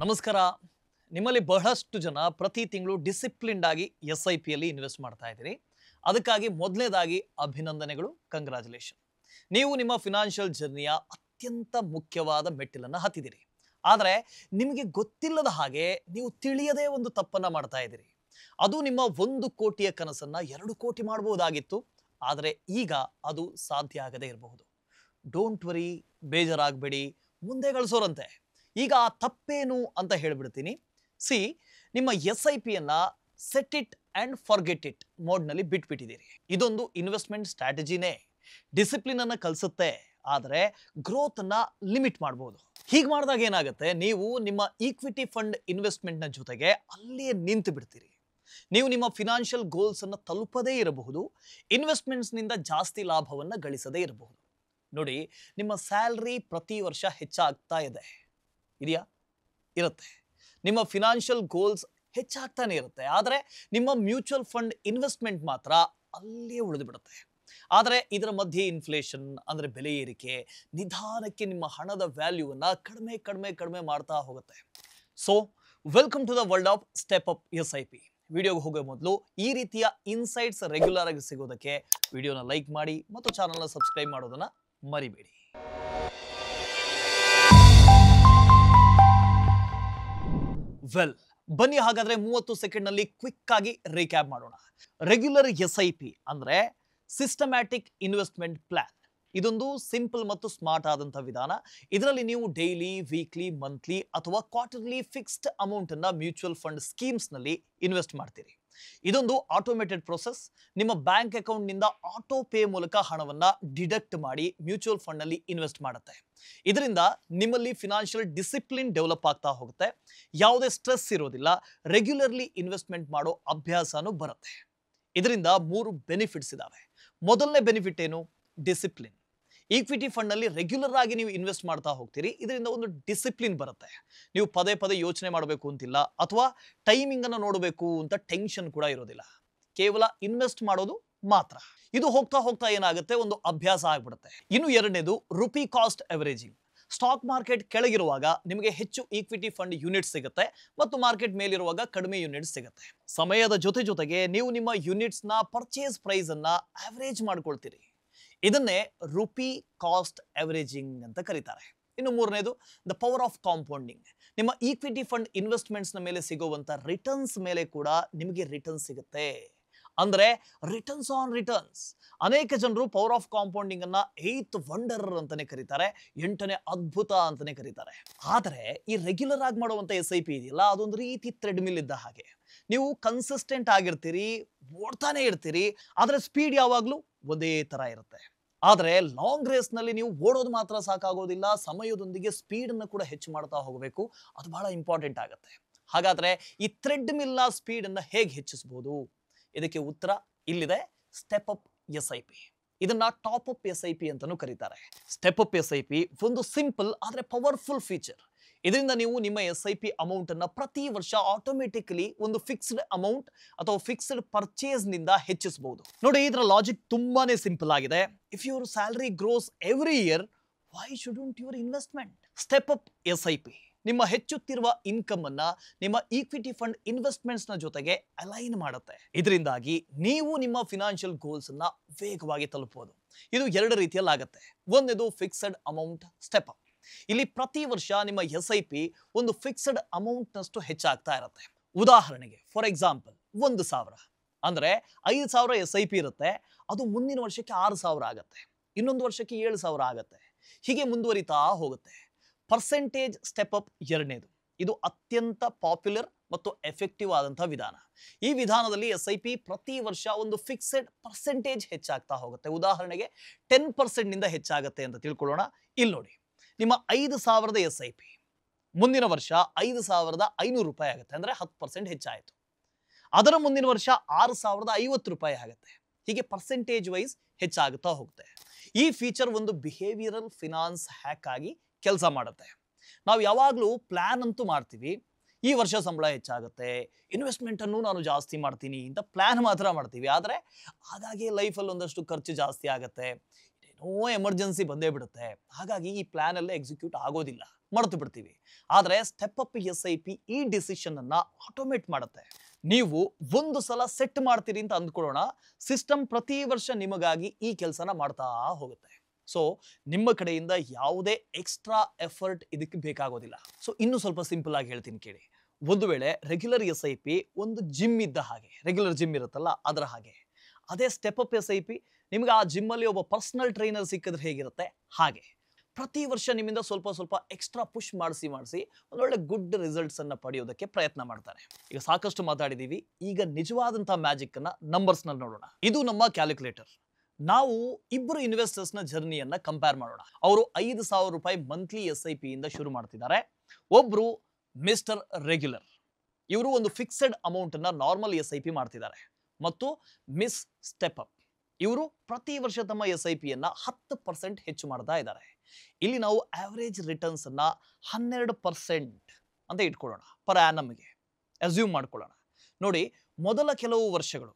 ನಮಸ್ಕಾರ. ನಿಮ್ಮಲ್ಲಿ ಬಹಳಷ್ಟು ಜನ ಪ್ರತಿ ತಿಂಗಳು ಡಿಸಿಪ್ಲಿನ್ಡ್ ಆಗಿ SIP ಅಲ್ಲಿ ಇನ್ವೆಸ್ಟ್ ಮಾಡ್ತಾ ಇದ್ದೀರಿ. ಅದಕ್ಕಾಗಿ ಮೊದಲನೇದಾಗಿ ಅಭಿನಂದನೆಗಳು, ಕಂಗ್ರಾಚುಲೇಷನ್. ನೀವು ನಿಮ್ಮ ಫಿನಾನ್ಷಿಯಲ್ ಜರ್ನಿಯ ಅತ್ಯಂತ ಮುಖ್ಯವಾದ ಮೆಟ್ಟಿಲನ್ನು ಹತ್ತಿದಿರಿ. ಆದರೆ ನಿಮಗೆ ಗೊತ್ತಿಲ್ಲದ ಹಾಗೆ ನೀವು ತಿಳಿಯದೇ ಒಂದು ತಪ್ಪನ್ನ ಮಾಡ್ತಾ ಇದ್ದೀರಿ. ಅದು ನಿಮ್ಮ 1 ಕೋಟಿಯ ಕನಸನ್ನ 2 ಕೋಟಿ ಮಾಡಬಹುದಾಗಿತ್ತು. ಆದರೆ ಈಗ ಅದು ಸಾಧ್ಯ ಆಗದೇ ಇರಬಹುದು. ಡೋಂಟ್ ವರಿ, ಬೇಜಾರಾಗಬೇಡಿ, ಮುಂದೆ ಗಳಿಸೋರಂತೆ. ಈಗ ಆ ತಪ್ಪೇನು ಅಂತ ಹೇಳ್ಬಿಡ್ತೀನಿ. ನಿಮ್ಮ SIPಯನ್ನ set it and forget it ಮೋಡ್ನಲ್ಲಿ ಬಿಟ್ಬಿಟ್ಟಿದ್ದೀರಿ. ಇದೊಂದು ಇನ್ವೆಸ್ಟ್ಮೆಂಟ್ ಸ್ಟ್ರಾಟಜಿನೇ. ಡಿಸಿಪ್ಲಿನ್ ಅನ್ನು ಕಲಿಸುತ್ತೆ, ಆದರೆ ಗ್ರೋತನ್ನ ಲಿಮಿಟ್ ಮಾಡಬಹುದು. ಹೀಗೆ ಮಾಡಿದಾಗ ಏನಾಗುತ್ತೆ, ನೀವು ನಿಮ್ಮ ಈಕ್ವಿಟಿ ಫಂಡ್ ಇನ್ವೆಸ್ಟ್ಮೆಂಟ್ನ ಜೊತೆಗೆ ಅಲ್ಲಿಯೇ ನಿಂತು ಬಿಡ್ತೀರಿ. ನೀವು ನಿಮ್ಮ ಫಿನಾನ್ಷಿಯಲ್ ಗೋಲ್ಸ್ ಅನ್ನು ತಲುಪದೇ ಇರಬಹುದು, ಇನ್ವೆಸ್ಟ್ಮೆಂಟ್ಸ್ನಿಂದ ಜಾಸ್ತಿ ಲಾಭವನ್ನು ಗಳಿಸದೇ ಇರಬಹುದು. ನೋಡಿ, ನಿಮ್ಮ ಸ್ಯಾಲ್ರಿ ಪ್ರತಿ ವರ್ಷ ಹೆಚ್ಚಾಗ್ತಾ ಇದೆಯಾ? ಇರುತ್ತೆ. ನಿಮ್ಮ ಫಿನಾನ್ಷಿಯಲ್ ಗೋಲ್ಸ್ ಹೆಚ್ಚಾಗ್ತಾನೆ ಇರುತ್ತೆ. ಆದರೆ ನಿಮ್ಮ ಮ್ಯೂಚುವಲ್ ಫಂಡ್ ಇನ್ವೆಸ್ಟ್ಮೆಂಟ್ ಮಾತ್ರ ಅಲ್ಲಿಯೇ ಉಳಿದು ಬಿಡುತ್ತೆ. ಆದರೆ ಇದರ ಮಧ್ಯೆ ಇನ್ಫ್ಲೇಷನ್ ಅಂದರೆ ಬೆಲೆ ಏರಿಕೆ ನಿಧಾನಕ್ಕೆ ನಿಮ್ಮ ಹಣದ ವ್ಯಾಲ್ಯೂವನ್ನು ಕಡಿಮೆ ಮಾಡ್ತಾ ಹೋಗುತ್ತೆ. So welcome to the world of step up SIP. ವಿಡಿಯೋಗೆ ಹೋಗೋ ಮೊದಲು ಈ ರೀತಿಯ ಇನ್ಸೈಟ್ಸ್ ರೆಗ್ಯುಲರ್ ಆಗಿ ಸಿಗೋದಕ್ಕೆ ವಿಡಿಯೋನ ಲೈಕ್ ಮಾಡಿ ಮತ್ತು ಚಾನಲ್ನ ಸಬ್ಸ್ಕ್ರೈಬ್ ಮಾಡೋದನ್ನ ಮರಿಬೇಡಿ. ಬನ್ನಿ ಹಾಗಾದ್ರೆ 30 ಸೆಕೆಂಡ್ನಲ್ಲಿ ಕ್ವಿಕ್ ಆಗಿ ರೀಕ್ಯಾಪ್ ಮಾಡೋಣ. ರೆಗ್ಯುಲರ್ SIP ಅಂದ್ರೆ ಸಿಸ್ಟಮ್ಯಾಟಿಕ್ ಇನ್ವೆಸ್ಟ್ಮೆಂಟ್ ಪ್ಲಾನ್. ಇದೊಂದು ಸಿಂಪಲ್ ಮತ್ತು ಸ್ಮಾರ್ಟ್ ಆದಂಥ ವಿಧಾನ. ಇದರಲ್ಲಿ ನೀವು ಡೈಲಿ, ವೀಕ್ಲಿ, ಮಂತ್ಲಿ ಅಥವಾ ಕ್ವಾರ್ಟರ್ಲಿ ಫಿಕ್ಸ್ಡ್ ಅಮೌಂಟ್ ಅನ್ನ ಮ್ಯೂಚುವಲ್ ಫಂಡ್ ಸ್ಕೀಮ್ಸ್ ನಲ್ಲಿ ಇನ್ವೆಸ್ಟ್ ಮಾಡ್ತೀರಿ. ಇದೊಂದು ಆಟೋಮೇಟೆಡ್ ಪ್ರೊಸೆಸ್. ನಿಮ್ಮ ಬ್ಯಾಂಕ್ ಅಕೌಂಟ್ ನಿಂದ ಆಟೋ ಪೇ ಮೂಲಕ ಹಣವನ್ನ ಡಿಡಕ್ಟ್ ಮಾಡಿ ಮ್ಯೂಚುವಲ್ ಫಂಡ್ ನಲ್ಲಿ ಇನ್ವೆಸ್ಟ್ ಮಾಡುತ್ತೆ. ಇದರಿಂದ ನಿಮ್ಮಲ್ಲಿ ಫಿನಾನ್ಷಿಯಲ್ ಡಿಸಿಪ್ಲಿನ್ ಡೆವಲಪ್ ಆಗ್ತಾ ಹೋಗುತ್ತೆ. ಯಾವುದೇ ಸ್ಟ್ರೆಸ್ ಇರೋದಿಲ್ಲ. ರೆಗ್ಯುಲರ್ಲಿ ಇನ್ವೆಸ್ಟ್ಮೆಂಟ್ ಮಾಡೋ ಅಭ್ಯಾಸನೂ ಬರುತ್ತೆ. ಇದರಿಂದ 3 ಬೆನಿಫಿಟ್ಸ್ ಇದಾವೆ. ಮೊದಲನೇ ಬೆನಿಫಿಟ್ ಏನು? ಡಿಸಿಪ್ಲಿನ್. ಈಕ್ವಿಟಿ ಫಂಡ್ ನಲ್ಲಿ ರೆಗ್ಯುಲರ್ ಆಗಿ ನೀವು ಇನ್ವೆಸ್ಟ್ ಮಾಡ್ತಾ ಹೋಗ್ತೀರಿ. ಇದರಿಂದ ಒಂದು ಡಿಸಿಪ್ಲಿನ್ ಬರುತ್ತೆ. ನೀವು ಪದೇ ಯೋಚನೆ ಮಾಡಬೇಕು ಅಂತಿಲ್ಲ, ಅಥವಾ ಟೈಮಿಂಗ್ ಅನ್ನು ನೋಡಬೇಕು ಅಂತ ಟೆನ್ಷನ್ ಕೂಡ ಇರೋದಿಲ್ಲ. ಕೇವಲ ಇನ್ವೆಸ್ಟ್ ಮಾಡೋದು ಮಾತ್ರ. ಇದು ಹೋಗ್ತಾ ಏನಾಗುತ್ತೆ, ಒಂದು ಅಭ್ಯಾಸ ಆಗ್ಬಿಡುತ್ತೆ. ಇನ್ನು ಎರಡನೇದು ರುಪಿ ಕಾಸ್ಟ್ ಅವರೇಜಿಂಗ್. ಸ್ಟಾಕ್ ಮಾರ್ಕೆಟ್ ಕೆಳಗಿರುವಾಗ ನಿಮಗೆ ಹೆಚ್ಚು ಈಕ್ವಿಟಿ ಫಂಡ್ ಯೂನಿಟ್ಸ್ ಸಿಗುತ್ತೆ ಮತ್ತು ಮಾರ್ಕೆಟ್ ಮೇಲಿರುವಾಗ ಕಡಿಮೆ ಯೂನಿಟ್ಸ್ ಸಿಗುತ್ತೆ. ಸಮಯದ ಜೊತೆಗೆ ನೀವು ನಿಮ್ಮ ಯೂನಿಟ್ಸ್ ನ ಪರ್ಚೇಸ್ ಪ್ರೈಸ್ ಅನ್ನ ಆವರೇಜ್ ಮಾಡ್ಕೊಳ್ತೀರಿ. ಇದನ್ನೇ ರುಪಿ ಕಾಸ್ಟ್ ಅವರೇಜಿಂಗ್ ಅಂತ ಕರೀತಾರೆ. ಇನ್ನು ಮೂರನೇದು ದ ಪವರ್ ಆಫ್ ಕಾಂಪೌಂಡಿಂಗ್. ನಿಮ್ಮ ಈಕ್ವಿಟಿ ಫಂಡ್ ಇನ್ವೆಸ್ಟ್ಮೆಂಟ್ಸ್ ನ ಮೇಲೆ ಸಿಗುವಂತ ರಿಟರ್ನ್ಸ್ ಮೇಲೆ ಕೂಡ ನಿಮಗೆ ರಿಟರ್ನ್ಸ್ ಸಿಗುತ್ತೆ. ಅಂದ್ರೆ ರಿಟರ್ನ್ಸ್ ಆನ್ ರಿಟರ್ನ್ಸ್. ಅನೇಕ ಜನರು ಪವರ್ ಆಫ್ ಕಾಂಪೌಂಡಿಂಗ್ ಅನ್ನ 8th ವಂಡರ್ ಅಂತಾನೆ ಕರೀತಾರೆ, 8ನೇ ಅದ್ಭುತ ಅಂತಾನೆ ಕರೀತಾರೆ. ಆದರೆ ಈ ರೆಗ್ಯುಲರ್ ಆಗಿ ಮಾಡುವಂತ SIP ಇದೆಯಲ್ಲ, ಅದೊಂದು ರೀತಿ ಥ್ರೆಡ್ ಮಿಲ್ ಇದ್ದ ಹಾಗೆ. ನೀವು ಕನ್ಸಿಸ್ಟೆಂಟ್ ಆಗಿರ್ತೀರಿ, ಓಡ್ತಾನೆ ಇರ್ತೀರಿ, ಆದ್ರೆ ಸ್ಪೀಡ್ ಯಾವಾಗ್ಲೂ ಒಂದೇ ತರ ಇರುತ್ತೆ. ಆದ್ರೆ ಲಾಂಗ್ ರೇಸ್ ನಲ್ಲಿ ನೀವು ಓಡೋದು ಮಾತ್ರ ಸಾಕಾಗೋದಿಲ್ಲ, ಸಮಯದೊಂದಿಗೆ ಸ್ಪೀಡ್ ಅನ್ನು ಕೂಡ ಹೆಚ್ಚು ಮಾಡ್ತಾ ಹೋಗಬೇಕು. ಅದು ಬಹಳ ಇಂಪಾರ್ಟೆಂಟ್ ಆಗುತ್ತೆ. ಹಾಗಾದ್ರೆ ಈ ಥ್ರೆಡ್ ಮಿಲ್ ನ ಸ್ಪೀಡ್ ಅನ್ನ ಹೇಗೆ ಹೆಚ್ಚಿಸಬಹುದು? ಇದಕ್ಕೆ ಉತ್ತರ ಇಲ್ಲಿದೆ. Step up SIP. ಇದನ್ನ ಟಾಪ್ ಅಪ್ SIP ಅಂತಾನೂ ಕರೀತಾರೆ. ಸ್ಟೆಪ್ ಅಪ್ SIP ಒಂದು ಸಿಂಪಲ್ ಆದ್ರೆ ಪವರ್ಫುಲ್ ಫೀಚರ್. ಇದರಿಂದ ನೀವು ನಿಮ್ಮ SIP ಅಮೌಂಟ್ ಅನ್ನ ಪ್ರತಿ ವರ್ಷ ಆಟೋಮೆಟಿಕಲಿ ಒಂದು ಫಿಕ್ಸ್ಡ್ ಅಮೌಂಟ್ ಅಥವಾ ಫಿಕ್ಸ್ಡ್ ಪರ್ಚೇಸ್ ನಿಂದ ಹೆಚ್ಚಿಸಬಹುದು. ನೋಡಿ, ಇದರ ಲಾಜಿಕ್ ತುಂಬಾನೇ ಸಿಂಪಲ್ ಆಗಿದೆ. If your salary grows every year, why shouldn't your investment? Step up SIP ನಿಮ್ಮ ಹೆಚ್ಚುತ್ತಿರುವ ಇನ್ಕಮ್ ಅನ್ನ ನಿಮ್ಮ ಈಕ್ವಿಟಿ ಫಂಡ್ ಇನ್ವೆಸ್ಟ್ಮೆಂಟ್ಸ್ ನ ಜೊತೆಗೆ ಅಲೈನ್ ಮಾಡುತ್ತೆ. ಇದರಿಂದಾಗಿ ನೀವು ನಿಮ್ಮ ಫಿನಾನ್ಷಿಯಲ್ ಗೋಲ್ಸ್ ಅನ್ನ ವೇಗವಾಗಿ ತಲುಪಬಹುದು. ಇದು 2 ರೀತಿಯಲ್ಲಿ ಆಗುತ್ತೆ. ಒಂದೇದು ಫಿಕ್ಸ್ಡ್ ಅಮೌಂಟ್ ಸ್ಟೆಪ್ ಅಪ್. ಇಲ್ಲಿ ಪ್ರತಿ ವರ್ಷ ನಿಮ್ಮ SIP ಒಂದು ಫಿಕ್ಸ್ಡ್ ಅಮೌಂಟ್ ನಷ್ಟು ಹೆಚ್ಚಾಗ್ತಾ ಇರುತ್ತೆ. ಉದಾಹರಣೆಗೆ ಫಾರ್ ಎಕ್ಸಾಂಪಲ್ 1,000 ಅಂದ್ರೆ 5,000 SIP ಇರುತ್ತೆ. ಅದು ಮುಂದಿನ ವರ್ಷಕ್ಕೆ 6,000 ಆಗುತ್ತೆ, ಇನ್ನೊಂದು ವರ್ಷಕ್ಕೆ 7,000 ಆಗುತ್ತೆ. ಹೀಗೆ ಮುಂದುವರಿತಾ ಹೋಗುತ್ತೆ. ಪರ್ಸೆಂಟೇಜ್ ಸ್ಟೆಪ್ ಅಪ್ ಎರಡನೇದು. ಇದು ಅತ್ಯಂತ ಪಾಪ್ಯುಲರ್ ಮತ್ತು ಎಫೆಕ್ಟಿವ್ ಆದಂತಹ ವಿಧಾನ. ಈ ವಿಧಾನದಲ್ಲಿ SIP ಪ್ರತಿ ವರ್ಷ ಒಂದು ಫಿಕ್ಸೆಡ್ ಪರ್ಸೆಂಟೇಜ್ ಹೆಚ್ಚಾಗ್ತಾ ಹೋಗುತ್ತೆ. ಉದಾಹರಣೆಗೆ 10% ನಿಂದ ಹೆಚ್ಚಾಗುತ್ತೆ ಅಂತ ತಿಳ್ಕೊಳ್ಳೋಣ. ಇಲ್ಲಿ ನೋಡಿ, ನಿಮ್ಮ 5,000 SIP ಮುಂದಿನ ವರ್ಷ 5,500 ರೂಪಾಯಿ ಆಗುತ್ತೆ, ಅಂದ್ರೆ 10% ಹೆಚ್ಚಾಯಿತು. ಅದರ ಮುಂದಿನ ವರ್ಷ 6,050 ರೂಪಾಯಿ ಆಗುತ್ತೆ. ಹೀಗೆ ಪರ್ಸೆಂಟೇಜ್ ವೈಸ್ ಹೆಚ್ಚಾಗುತ್ತಾ ಹೋಗುತ್ತೆ. ಈ ಫೀಚರ್ ಒಂದು ಬಿಹೇವಿಯರಲ್ ಫಿನಾನ್ಸ್ ಹ್ಯಾಕ್ ಆಗಿ ಕೆಲಸ ಮಾಡುತ್ತೆ. ನಾವು ಯಾವಾಗಲೂ ಪ್ಲಾನ್ ಅಂತೂ ಮಾಡ್ತೀವಿ, ಈ ವರ್ಷ ಸಂಬಳ ಹೆಚ್ಚಾಗುತ್ತೆ, ಇನ್ವೆಸ್ಟ್ಮೆಂಟ್ ಅನ್ನು ನಾನು ಜಾಸ್ತಿ ಮಾಡ್ತೀನಿ ಅಂತ ಪ್ಲಾನ್ ಮಾತ್ರ ಮಾಡ್ತೀವಿ. ಆದರೆ ಹಾಗಾಗಿ ಲೈಫಲ್ಲಿ ಒಂದಷ್ಟು ಖರ್ಚು ಜಾಸ್ತಿ ಆಗುತ್ತೆ, ಏನೋ ಎಮರ್ಜೆನ್ಸಿ ಬಂದೇ ಬಿಡುತ್ತೆ. ಹಾಗಾಗಿ ಈ ಪ್ಲಾನ್ ಅಲ್ಲೇ ಎಕ್ಸಿಕ್ಯೂಟ್ ಆಗೋದಿಲ್ಲ, ಮರೆತು ಬಿಡ್ತೀವಿ. ಆದರೆ ಸ್ಟೆಪ್ ಅಪ್ SIP ಈ ಡಿಸಿಷನ್ ಅನ್ನ ಆಟೋಮೇಟ್ ಮಾಡುತ್ತೆ. ನೀವು ಒಂದು ಸಲ ಸೆಟ್ ಮಾಡ್ತೀರಿ ಅಂತ ಅಂದ್ಕೊಳ್ಳೋಣ, ಸಿಸ್ಟಮ್ ಪ್ರತಿ ವರ್ಷ ನಿಮಗಾಗಿ ಈ ಕೆಲಸನ ಮಾಡ್ತಾ ಹೋಗುತ್ತೆ. ಸೊ ನಿಮ್ಮ ಕಡೆಯಿಂದ ಯಾವುದೇ ಎಕ್ಸ್ಟ್ರಾ ಎಫರ್ಟ್ ಇದಕ್ಕೆ ಬೇಕಾಗೋದಿಲ್ಲ. ಸೊ ಇನ್ನು ಸ್ವಲ್ಪ ಸಿಂಪಲ್ ಆಗಿ ಹೇಳ್ತೀನಿ ಕೇಳಿ. ಒಂದು ವೇಳೆ ರೆಗ್ಯುಲರ್ SIP ಒಂದು ಜಿಮ್ ಇದ್ದ ಹಾಗೆ, ರೆಗ್ಯುಲರ್ ಜಿಮ್ ಇರುತ್ತಲ್ಲ ಅದರ ಹಾಗೆ. ಅದೇ ಸ್ಟೆಪ್ ಅಪ್ SIP ನಿಮಗೆ ಆ ಜಿಮ್ ಅಲ್ಲಿ ಒಬ್ಬ ಪರ್ಸನಲ್ ಟ್ರೈನರ್ ಸಿಕ್ಕಿದ್ರೆ ಹೇಗಿರುತ್ತೆ ಹಾಗೆ. ಪ್ರತಿ ವರ್ಷ ನಿಮ್ಮಿಂದ ಸ್ವಲ್ಪ ಸ್ವಲ್ಪ ಎಕ್ಸ್ಟ್ರಾ ಪುಷ್ ಮಾಡಿಸಿ ಒಂದೊಳ್ಳೆ ಗುಡ್ ರಿಸಲ್ಟ್ಸ್ ಅನ್ನ ಪಡೆಯೋದಕ್ಕೆ ಪ್ರಯತ್ನ ಮಾಡ್ತಾರೆ. ಈಗ ಸಾಕಷ್ಟು ಮಾತಾಡಿದೀವಿ, ಈಗ ನಿಜವಾದಂತಹ ಮ್ಯಾಜಿಕ್ ಅನ್ನ ನಂಬರ್ಸ್ ನಲ್ಲಿ ನೋಡೋಣ. ಇದು ನಮ್ಮ ಕ್ಯಾಲ್ಕುಲೇಟರ್. ನಾವು ಇಬ್ಬರು ಇನ್ವೆಸ್ಟರ್ಸ್ ನ ಜರ್ನಿಯನ್ನ ಕಂಪೇರ್ ಮಾಡೋಣ. ಅವರು 5,000 ರೂಪಾಯಿ ಮಂತ್ಲಿ SIP ಇಂದ ಶುರು ಮಾಡ್ತಿದ್ದಾರೆ. ಒಬ್ರು ಮಿಸ್ಟರ್ ರೆಗ್ಯುಲರ್, ಇವರು ಒಂದು ಫಿಕ್ಸೆಡ್ ಅಮೌಂಟ್ ಅನ್ನ ನಾರ್ಮಲ್ SIP ಮಾಡ್ತಿದ್ದಾರೆ. ಮತ್ತು ಮಿಸ್ ಸ್ಟೆಪ್ ಅಪ್, ಇವರು ಪ್ರತಿ ವರ್ಷ ತಮ್ಮ SIP ಅನ್ನ 10% ಹೆಚ್ಚು ಮಾಡ್ತಾ ಇದ್ದಾರೆ. ಇಲ್ಲಿ ನಾವು ಆವರೇಜ್ ರಿಟರ್ನ್ಸ್ ಅನ್ನ 12% ಅಂತ ಇಟ್ಕೊಳ್ಳೋಣ ಪರ್ ಆ್ಯನಮ್ಗೆ ಅಸ್ಯೂಮ್ ಮಾಡ್ಕೊಳ್ಳೋಣ. ನೋಡಿ, ಮೊದಲ ಕೆಲವು ವರ್ಷಗಳು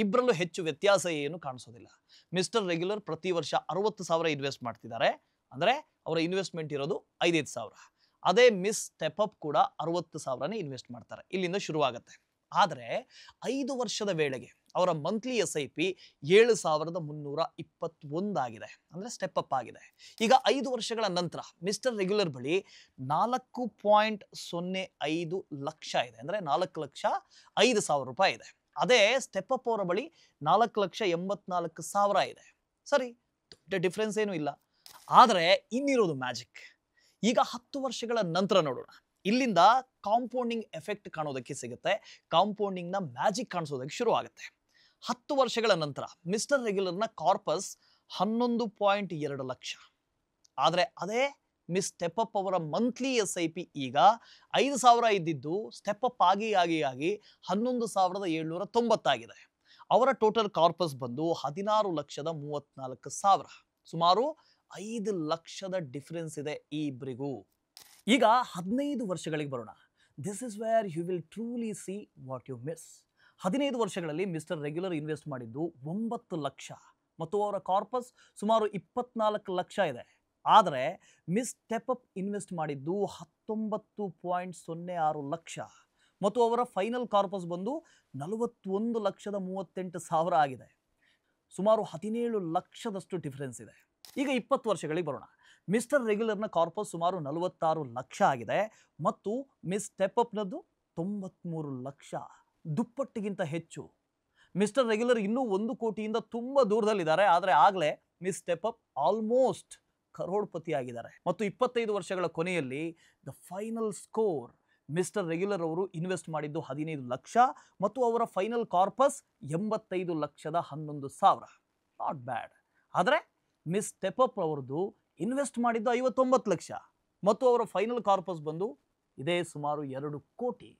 ಇಬ್ಬರಲ್ಲೂ ಹೆಚ್ಚು ವ್ಯತ್ಯಾಸ ಏನು ಕಾಣಿಸೋದಿಲ್ಲ. ಮಿಸ್ಟರ್ ರೆಗ್ಯುಲರ್ ಪ್ರತಿ ವರ್ಷ 60,000 ಇನ್ವೆಸ್ಟ್ ಮಾಡ್ತಿದ್ದಾರೆ, ಅಂದ್ರೆ ಅವರ ಇನ್ವೆಸ್ಟ್ಮೆಂಟ್ ಇರೋದು 5,000. ಅದೇ ಮಿಸ್ ಸ್ಟೆಪ್ ಅಪ್ ಕೂಡ 60,000ನೇ ಇನ್ವೆಸ್ಟ್ ಮಾಡ್ತಾರೆ. ಇಲ್ಲಿಂದ ಶುರುವಾಗುತ್ತೆ. ಆದರೆ 5 ವರ್ಷದ ವೇಳೆಗೆ ಅವರ ಮಂತ್ಲಿ SIP 7,321 ಆಗಿದೆ, ಅಂದ್ರೆ ಸ್ಟೆಪ್ ಅಪ್ ಆಗಿದೆ. ಈಗ 5 ವರ್ಷಗಳ ನಂತರ ಮಿಸ್ಟರ್ ರೆಗ್ಯುಲರ್ ಬಳಿ 4.05 ಲಕ್ಷ ಇದೆ, ಅಂದ್ರೆ 4,05,000 ರೂಪಾಯಿ ಇದೆ. ಅದೇ ಸ್ಟೆಪ್ ಅಪ್ ಅವರ ಬಳಿ 4,84,000 ಇದೆ. ಸರಿ, ದೊಡ್ಡ ಡಿಫ್ರೆನ್ಸ್ ಏನು ಇಲ್ಲ. ಆದರೆ ಇನ್ನಿರೋದು ಮ್ಯಾಜಿಕ್. ಈಗ 10 ವರ್ಷಗಳ ನಂತರ ನೋಡೋಣ. ಇಲ್ಲಿಂದ ಕಾಂಪೌಂಡಿಂಗ್ ಎಫೆಕ್ಟ್ ಕಾಣೋದಕ್ಕೆ ಸಿಗುತ್ತೆ. ಕಾಂಪೌಂಡಿಂಗ್ ನ ಮ್ಯಾಜಿಕ್ ಕಾಣಿಸೋದಕ್ಕೆ ಶುರು ಆಗುತ್ತೆ. 10 ವರ್ಷಗಳ ನಂತರ ಮಿಸ್ಟರ್ ರೆಗ್ಯುಲರ್ನ ಕಾರ್ಪಸ್ 11.2 ಲಕ್ಷ. ಆದರೆ ಅದೇ ಮಿಸ್ ಸ್ಟೆಪ್ ಅಪ್ ಅವರ ಮಂತ್ಲಿ SIP ಈಗ 5,000 ಇದ್ದಿದ್ದು ಸ್ಟೆಪ್ ಅಪ್ ಆಗಿ 11,790 ಆಗಿದೆ. ಅವರ ಟೋಟಲ್ ಕಾರ್ಪಸ್ ಬಂದು 16,34,000. ಸುಮಾರು 5 ಲಕ್ಷದ ಡಿಫರೆನ್ಸ್ ಇದೆ ಈ ಇಬ್ಬರಿಗೂ. ಈಗ 15 ವರ್ಷಗಳಿಗೆ ಬರೋಣ. This is where you will truly see what you miss. 15 ವರ್ಷಗಳಲ್ಲಿ ಮಿಸ್ಟರ್ ರೆಗ್ಯುಲರ್ ಇನ್ವೆಸ್ಟ್ ಮಾಡಿದ್ದು 9 ಲಕ್ಷ ಮತ್ತು ಅವರ ಕಾರ್ಪಸ್ ಸುಮಾರು 24 ಲಕ್ಷ ಇದೆ. ಆದರೆ ಮಿಸ್ ಸ್ಟೆಪ್ ಅಪ್ ಇನ್ವೆಸ್ಟ್ ಮಾಡಿದ್ದು 19.06 ಲಕ್ಷ ಮತ್ತು ಅವರ ಫೈನಲ್ ಕಾರ್ಪಸ್ ಬಂದು 41,38,000 ಆಗಿದೆ. ಸುಮಾರು 17 ಲಕ್ಷದಷ್ಟು ಡಿಫರೆನ್ಸ್ ಇದೆ. ಈಗ 20 ವರ್ಷಗಳಿಗೆ ಬರೋಣ. ಮಿಸ್ಟರ್ ರೆಗ್ಯುಲರ್ನ ಕಾರ್ಪಸ್ ಸುಮಾರು 46 ಲಕ್ಷ ಆಗಿದೆ ಮತ್ತು ಮಿಸ್ ಸ್ಟೆಪ್ ಅಪ್ನದ್ದು 93 ಲಕ್ಷ, ದುಪ್ಪಟ್ಟಿಗಿಂತ ಹೆಚ್ಚು. ಮಿಸ್ಟರ್ ರೆಗ್ಯುಲರ್ ಇನ್ನೂ 1 ಕೋಟಿಯಿಂದ ತುಂಬ ದೂರದಲ್ಲಿದ್ದಾರೆ. ಆದರೆ ಆಗಲೇ miss step up almost crorepati ಆಗಿದ್ದಾರೆ. ಮತ್ತು 25 ವರ್ಷಗಳ ಕೊನೆಯಲ್ಲಿ the final score, mister regular ಅವರು ಇನ್ವೆಸ್ಟ್ ಮಾಡಿದ್ದು 15 ಲಕ್ಷ ಮತ್ತು ಅವರ ಫೈನಲ್ ಕಾರ್ಪಸ್ 85,11,000. Not bad. ಆದರೆ ಮಿಸ್ ಸ್ಟೆಪ್ ಅಪ್ ಅವರದ್ದು ಇನ್ವೆಸ್ಟ್ ಮಾಡಿದ್ದು 59 ಲಕ್ಷ ಮತ್ತು ಅವರ ಫೈನಲ್ ಕಾರ್ಪಸ್ ಬಂದು ಇದೇ ಸುಮಾರು 2 ಕೋಟಿ.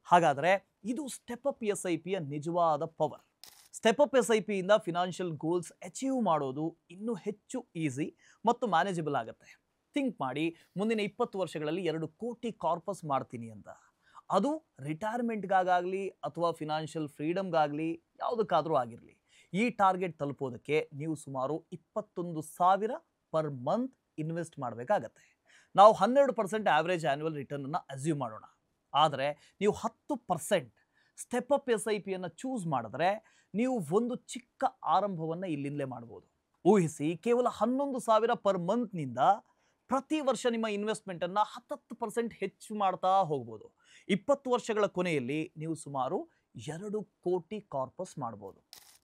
ಹಾಗಾದರೆ ಇದು ಸ್ಟೆಪ್ ಅಪ್ SIPಯ ನಿಜವಾದ ಪವರ್. ಸ್ಟೆಪ್ ಅಪ್ SIP ಇಂದ ಫಿನಾನ್ಷಿಯಲ್ ಗೋಲ್ಸ್ ಅಚೀವ್ ಮಾಡೋದು ಇನ್ನೂ ಹೆಚ್ಚು ಈಸಿ ಮತ್ತು ಮ್ಯಾನೇಜಬಲ್ ಆಗುತ್ತೆ. ಥಿಂಕ್ ಮಾಡಿ, ಮುಂದಿನ 20 ವರ್ಷಗಳಲ್ಲಿ 2 ಕೋಟಿ ಕಾರ್ಪಸ್ ಮಾಡ್ತೀನಿ ಅಂತ. ಅದು ರಿಟೈರ್ಮೆಂಟ್ಗಾಗಲಿ ಅಥವಾ ಫಿನಾನ್ಷಿಯಲ್ ಫ್ರೀಡಮ್ಗಾಗಲಿ ಯಾವುದಕ್ಕಾದರೂ ಆಗಿರಲಿ. ಈ ಟಾರ್ಗೆಟ್ ತಲುಪೋದಕ್ಕೆ ನೀವು ಸುಮಾರು 21,000 ಪರ್ ಮಂತ್ ಇನ್ವೆಸ್ಟ್ ಮಾಡಬೇಕಾಗತ್ತೆ. ನಾವು 12% ಆವರೇಜ್ ಆನ್ಯುವಲ್ ರಿಟರ್ನ್ ಅನ್ನು ಅಸ್ಯೂಮ್ ಮಾಡೋಣ. ಆದರೆ ನೀವು 10% ಸ್ಟೆಪ್ ಅಪ್ SIPಯನ್ನು ಚೂಸ್ ಮಾಡಿದ್ರೆ ನೀವು ಒಂದು ಚಿಕ್ಕ ಆರಂಭವನ್ನು ಇಲ್ಲಿಂದಲೇ ಮಾಡ್ಬೋದು. ಊಹಿಸಿ, ಕೇವಲ 11,000 ಪರ್ ಮಂತ್ನಿಂದ ಪ್ರತಿ ವರ್ಷ ನಿಮ್ಮ ಇನ್ವೆಸ್ಟ್ಮೆಂಟನ್ನು 10% ಹೆಚ್ಚು ಮಾಡ್ತಾ ಹೋಗ್ಬೋದು. 20 ವರ್ಷಗಳ ಕೊನೆಯಲ್ಲಿ ನೀವು ಸುಮಾರು 2 ಕೋಟಿ ಕಾರ್ಪಸ್ ಮಾಡ್ಬೋದು.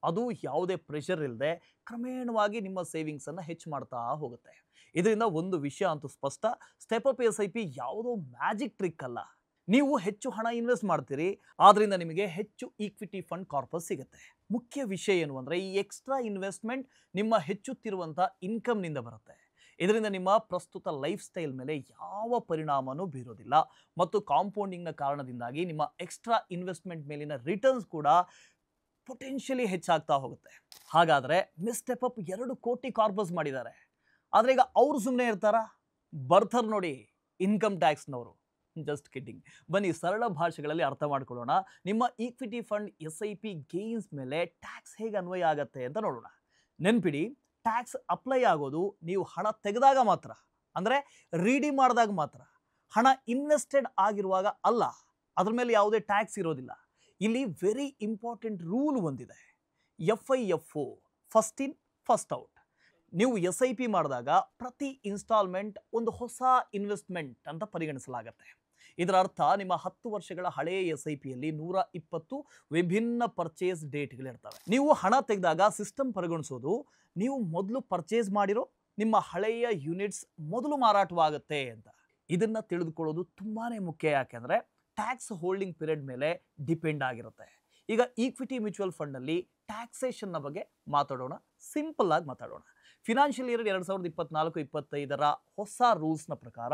ಅದು ಯಾವುದೇ ಪ್ರೆಷರ್ ಇಲ್ಲದೆ ಕ್ರಮೇಣವಾಗಿ ನಿಮ್ಮ ಸೇವಿಂಗ್ಸನ್ನು ಹೆಚ್ಚು ಮಾಡ್ತಾ ಹೋಗುತ್ತೆ. ಇದರಿಂದ ಒಂದು ವಿಷಯ ಅಂತೂ ಸ್ಪಷ್ಟ, ಸ್ಟೆಪ್ ಅಪ್ SIP ಯಾವುದೋ ಮ್ಯಾಜಿಕ್ ಟ್ರಿಕ್ ಅಲ್ಲ. ನೀವು ಹೆಚ್ಚು ಹಣ ಇನ್ವೆಸ್ಟ್ ಮಾಡ್ತೀರಿ, ಆದ್ರಿಂದ ನಿಮಗೆ ಹೆಚ್ಚು ಈಕ್ವಿಟಿ ಫಂಡ್ ಕಾರ್ಪಸ್ ಸಿಗುತ್ತೆ. ಮುಖ್ಯ ವಿಷಯ ಏನು ಅಂದರೆ, ಈ ಎಕ್ಸ್ಟ್ರಾ ಇನ್ವೆಸ್ಟ್ಮೆಂಟ್ ನಿಮ್ಮ ಹೆಚ್ಚುತ್ತಿರುವಂಥ ಇನ್ಕಮ್ನಿಂದ ಬರುತ್ತೆ. ಇದರಿಂದ ನಿಮ್ಮ ಪ್ರಸ್ತುತ ಲೈಫ್ ಸ್ಟೈಲ್ ಮೇಲೆ ಯಾವ ಪರಿಣಾಮನೂ ಬೀರೋದಿಲ್ಲ ಮತ್ತು ಕಾಂಪೌಂಡಿಂಗ್ನ ಕಾರಣದಿಂದಾಗಿ ನಿಮ್ಮ ಎಕ್ಸ್ಟ್ರಾ ಇನ್ವೆಸ್ಟ್ಮೆಂಟ್ ಮೇಲಿನ ರಿಟರ್ನ್ಸ್ ಕೂಡ ಪೊಟೆನ್ಷಿಯಲಿ ಹೆಚ್ಚಾಗ್ತಾ ಹೋಗುತ್ತೆ. ಹಾಗಾದರೆ ಮಿಸ್ ಸ್ಟೆಪ್ ಅಪ್ 2 ಕೋಟಿ ಕಾರ್ಪಸ್ ಮಾಡಿದ್ದಾರೆ. ಆದರೆ ಈಗ ಅವರು ಸುಮ್ಮನೆ ಇರ್ತಾರಾ? ಬರ್ತಾರೆ ನೋಡಿ ಇನ್ಕಮ್ ಟ್ಯಾಕ್ಸ್ನವರು. Just kidding. ಬನ್ನಿ ಸರಳ ಭಾಷೆಗಳಲ್ಲಿ ಅರ್ಥ ಮಾಡ್ಕೊಳ್ಳೋಣ. ನಿಮ್ಮ ಈಕ್ವಿಟಿ ಫಂಡ್ SIP ಗೇನ್ಸ್ ಮೇಲೆ ಟ್ಯಾಕ್ಸ್ ಹೇಗೆ ಅನ್ವಯ ಆಗತ್ತೆ ಅಂತ ನೋಡೋಣ. ನೆನ್ಪಿಡಿ, ಟ್ಯಾಕ್ಸ್ ಅಪ್ಲೈ ಆಗೋದು ನೀವು ಹಣ ತೆಗೆದಾಗ ಮಾತ್ರ, ಅಂದರೆ ರೀಡೀಮ್ ಮಾಡಿದಾಗ ಮಾತ್ರ. ಹಣ ಇನ್ವೆಸ್ಟೆಡ್ ಆಗಿರುವಾಗ ಅಲ್ಲ, ಅದ್ರ ಮೇಲೆ ಯಾವುದೇ ಟ್ಯಾಕ್ಸ್ ಇರೋದಿಲ್ಲ. ಇಲ್ಲಿ ವೆರಿ ಇಂಪಾರ್ಟೆಂಟ್ ರೂಲ್ ಒಂದಿದೆ, FIFO, first in first out. ನೀವು SIP ಮಾಡಿದಾಗ ಪ್ರತಿ ಇನ್ಸ್ಟಾಲ್ಮೆಂಟ್ ಒಂದು ಹೊಸ ಇನ್ವೆಸ್ಟ್ಮೆಂಟ್ ಅಂತ ಪರಿಗಣಿಸಲಾಗುತ್ತೆ. ಇದರ ಅರ್ಥ ನಿಮ್ಮ 10 ವರ್ಷಗಳ ಹಳೆಯ SIPಯಲ್ಲಿ 120 ವಿಭಿನ್ನ ಪರ್ಚೇಸ್ ಡೇಟ್ಗಳಿರ್ತವೆ. ನೀವು ಹಣ ತೆಗೆದಾಗ ಸಿಸ್ಟಮ್ ಪರಿಗಣಿಸೋದು ನೀವು ಮೊದಲು ಪರ್ಚೇಸ್ ಮಾಡಿರೋ ನಿಮ್ಮ ಹಳೆಯ ಯೂನಿಟ್ಸ್ ಮೊದಲು ಮಾರಾಟವಾಗುತ್ತೆ ಅಂತ. ಇದನ್ನ ತಿಳಿದುಕೊಳ್ಳೋದು ತುಂಬಾನೇ ಮುಖ್ಯ, ಯಾಕೆಂದ್ರೆ ಟ್ಯಾಕ್ಸ್ ಹೋಲ್ಡಿಂಗ್ ಪೀರಿಯಡ್ ಮೇಲೆ ಡಿಪೆಂಡ್ ಆಗಿರುತ್ತೆ. ಈಗ ಈಕ್ವಿಟಿ ಮ್ಯೂಚುವಲ್ ಫಂಡ್ ನಲ್ಲಿ ಟ್ಯಾಕ್ಸೇಷನ್ನ ಬಗ್ಗೆ ಮಾತಾಡೋಣ, ಸಿಂಪಲ್ ಆಗಿ ಮಾತಾಡೋಣ. ಫಿನಾನ್ಷಿಯಲ್ ಇಯರ್ 2024-25 ಹೊಸ ರೂಲ್ಸ್ನ ಪ್ರಕಾರ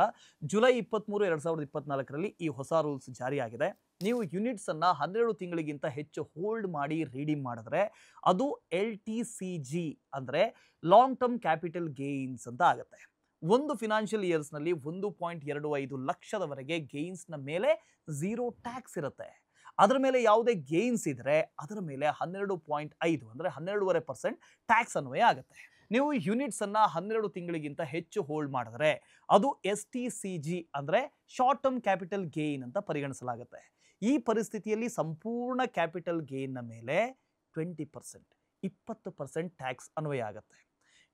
ಜುಲೈ 23, 2024ರಲ್ಲಿ ಈ ಹೊಸ ರೂಲ್ಸ್ ಜಾರಿಯಾಗಿದೆ. ನೀವು ಯೂನಿಟ್ಸ್ ಅನ್ನ 12 ತಿಂಗಳಿಗಿಂತ ಹೆಚ್ಚು ಹೋಲ್ಡ್ ಮಾಡಿ ರೀಡೀಮ್ ಮಾಡಿದ್ರೆ ಅದು LTCG ಅಂದ್ರೆ ಲಾಂಗ್ ಟರ್ಮ್ ಕ್ಯಾಪಿಟಲ್ ಗೇನ್ಸ್ ಅಂತ ಆಗುತ್ತೆ. ಒಂದು ಫಿನಾನ್ಷಿಯಲ್ ಇಯರ್ಸ್ನಲ್ಲಿ 1.25 ಲಕ್ಷದವರೆಗೆ ಗೇನ್ಸ್ನ ಮೇಲೆ 0 ಟ್ಯಾಕ್ಸ್ ಇರುತ್ತೆ. ಅದರ ಮೇಲೆ ಯಾವುದೇ ಗೇನ್ಸ್ ಇದ್ರೆ ಅದರ ಮೇಲೆ 12.5 ಅಂದರೆ 12.5% ಟ್ಯಾಕ್ಸ್ ಅನ್ವಯ ಆಗುತ್ತೆ. ನೀವು ಯೂನಿಟ್ಸ್ ಅನ್ನ 12 ತಿಂಗಳಿಗಿಂತ ಹೆಚ್ಚು ಹೋಲ್ಡ್ ಮಾಡಿದ್ರೆ ಅದು STCG ಅಂದರೆ ಶಾರ್ಟ್ ಟರ್ಮ್ ಕ್ಯಾಪಿಟಲ್ ಗೇನ್ ಅಂತ ಪರಿಗಣಿಸಲಾಗುತ್ತೆ. ಈ ಪರಿಸ್ಥಿತಿಯಲ್ಲಿ ಸಂಪೂರ್ಣ ಕ್ಯಾಪಿಟಲ್ ಗೇನ್ನ ಮೇಲೆ 20% ಟ್ಯಾಕ್ಸ್ ಅನ್ವಯ ಆಗುತ್ತೆ.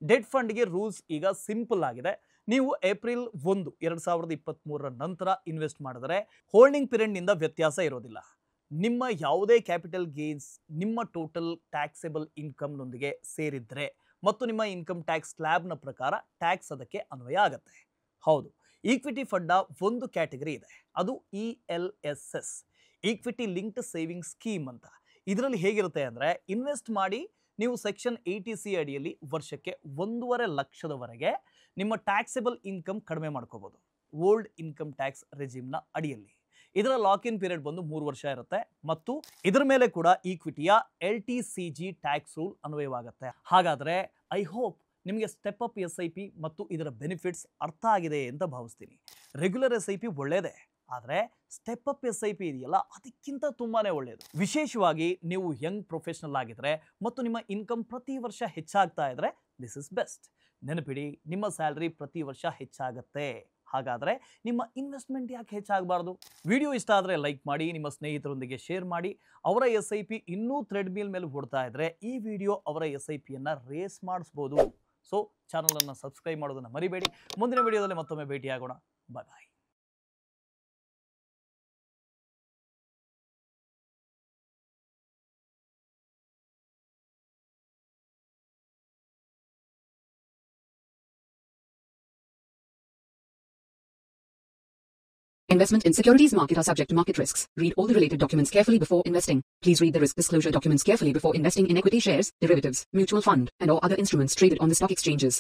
ಡೆಟ್ ಫಂಡ್ಗೆ ರೂಲ್ಸ್ ಈಗ ಸಿಂಪಲ್ ಆಗಿದೆ. ನೀವು ಏಪ್ರಿಲ್ 1, 2023 ನಂತರ ಇನ್ವೆಸ್ಟ್ ಮಾಡಿದರೆ ಹೋಲ್ಡಿಂಗ್ ಪೀರಿಯಡ್ನಿಂದ ವ್ಯತ್ಯಾಸ ಇರೋದಿಲ್ಲ. ನಿಮ್ಮ ಯಾವುದೇ ಕ್ಯಾಪಿಟಲ್ ಗೇನ್ಸ್ ನಿಮ್ಮ ಟೋಟಲ್ ಟ್ಯಾಕ್ಸೇಬಲ್ ಇನ್ಕಮ್ನೊಂದಿಗೆ ಸೇರಿದ್ರೆ ಮತ್ತು ನಿಮ್ಮ ಇನ್ಕಮ್ ಟ್ಯಾಕ್ಸ್ ಸ್ಲ್ಯಾಬ್ನ ಪ್ರಕಾರ ಟ್ಯಾಕ್ಸ್ ಅದಕ್ಕೆ ಅನ್ವಯ ಆಗುತ್ತೆ. ಹೌದು, ಈಕ್ವಿಟಿ ಫಂಡ್ನ ಒಂದು ಕ್ಯಾಟಗರಿ ಇದೆ, ಅದು ELSS, equity linked saving scheme ಅಂತ. ಇದರಲ್ಲಿ ಹೇಗಿರುತ್ತೆ ಅಂದರೆ ಇನ್ವೆಸ್ಟ್ ಮಾಡಿ ನೀವು ಸೆಕ್ಷನ್ 80C ಅಡಿಯಲ್ಲಿ ವರ್ಷಕ್ಕೆ 1.5 ಲಕ್ಷದವರೆಗೆ ನಿಮ್ಮ ಟ್ಯಾಕ್ಸೇಬಲ್ ಇನ್ಕಮ್ ಕಡಿಮೆ ಮಾಡ್ಕೋಬಹುದು ಓಲ್ಡ್ ಇನ್ಕಮ್ ಟ್ಯಾಕ್ಸ್ ರೆಜಿಮ್ನ ಅಡಿಯಲ್ಲಿ. ಇದರ ಲಾಕ್ ಇನ್ ಪೀರಿಯಡ್ ಬಂದು 3 ವರ್ಷ ಇರುತ್ತೆ ಮತ್ತು ಇದರ ಮೇಲೆ ಕೂಡ ಈಕ್ವಿಟಿಯ LTCG ಟ್ಯಾಕ್ಸ್ ರೂಲ್ ಅನ್ವಯವಾಗುತ್ತೆ. ಹಾಗಾದ್ರೆ ಐ ಹೋಪ್ ನಿಮಗೆ ಸ್ಟೆಪ್ ಅಪ್ SIP ಮತ್ತು ಇದರ ಬೆನಿಫಿಟ್ಸ್ ಅರ್ಥ ಆಗಿದೆ ಅಂತ ಭಾವಿಸ್ತೀನಿ. ರೆಗ್ಯುಲರ್ SIP ಒಳ್ಳೆಯದೇ, ಆದರೆ ಸ್ಟೆಪ್ ಅಪ್ SIP ಇದೆಯಲ್ಲ ಅದಕ್ಕಿಂತ ತುಂಬಾನೇ ಒಳ್ಳೆಯದು. ವಿಶೇಷವಾಗಿ ನೀವು ಯಂಗ್ ಪ್ರೊಫೆಷನಲ್ ಆಗಿದ್ರೆ ಮತ್ತು ನಿಮ್ಮ ಇನ್ಕಮ್ ಪ್ರತಿ ವರ್ಷ ಹೆಚ್ಚಾಗ್ತಾ ಇದ್ರೆ ದಿಸ್ ಇಸ್ ಬೆಸ್ಟ್. ನೆನಪಿಡಿ, ನಿಮ್ಮ ಸ್ಯಾಲರಿ ಪ್ರತಿ ವರ್ಷ ಹೆಚ್ಚಾಗತ್ತೆ. ಹಾಗಾದರೆ ನಿಮ್ಮ ಇನ್ವೆಸ್ಟ್ಮೆಂಟ್ ಯಾಕೆ ಹೆಚ್ಚಾಗಬಾರ್ದು? ವಿಡಿಯೋ ಇಷ್ಟ ಆದರೆ ಲೈಕ್ ಮಾಡಿ, ನಿಮ್ಮ ಸ್ನೇಹಿತರೊಂದಿಗೆ ಶೇರ್ ಮಾಡಿ. ಅವರ SIP ಇನ್ನೂ ಥ್ರೆಡ್ಮಿಲ್ ಮೇಲೆ ಓಡ್ತಾ ಇದ್ರೆ ಈ ವಿಡಿಯೋ ಅವರ SIPಯನ್ನು ರೇಸ್ ಮಾಡಿಸ್ಬೋದು. ಸೊ ಚಾನಲನ್ನು ಸಬ್ಸ್ಕ್ರೈಬ್ ಮಾಡೋದನ್ನು ಮರಿಬೇಡಿ. ಮುಂದಿನ ವಿಡಿಯೋದಲ್ಲಿ ಮತ್ತೊಮ್ಮೆ ಭೇಟಿಯಾಗೋಣ. ಬಾಯ್. Investment in securities market are subject to market risks. Read all the related documents carefully before investing. Please read the risk disclosure documents carefully before investing in equity shares, derivatives, mutual fund, and or other instruments traded on the stock exchanges.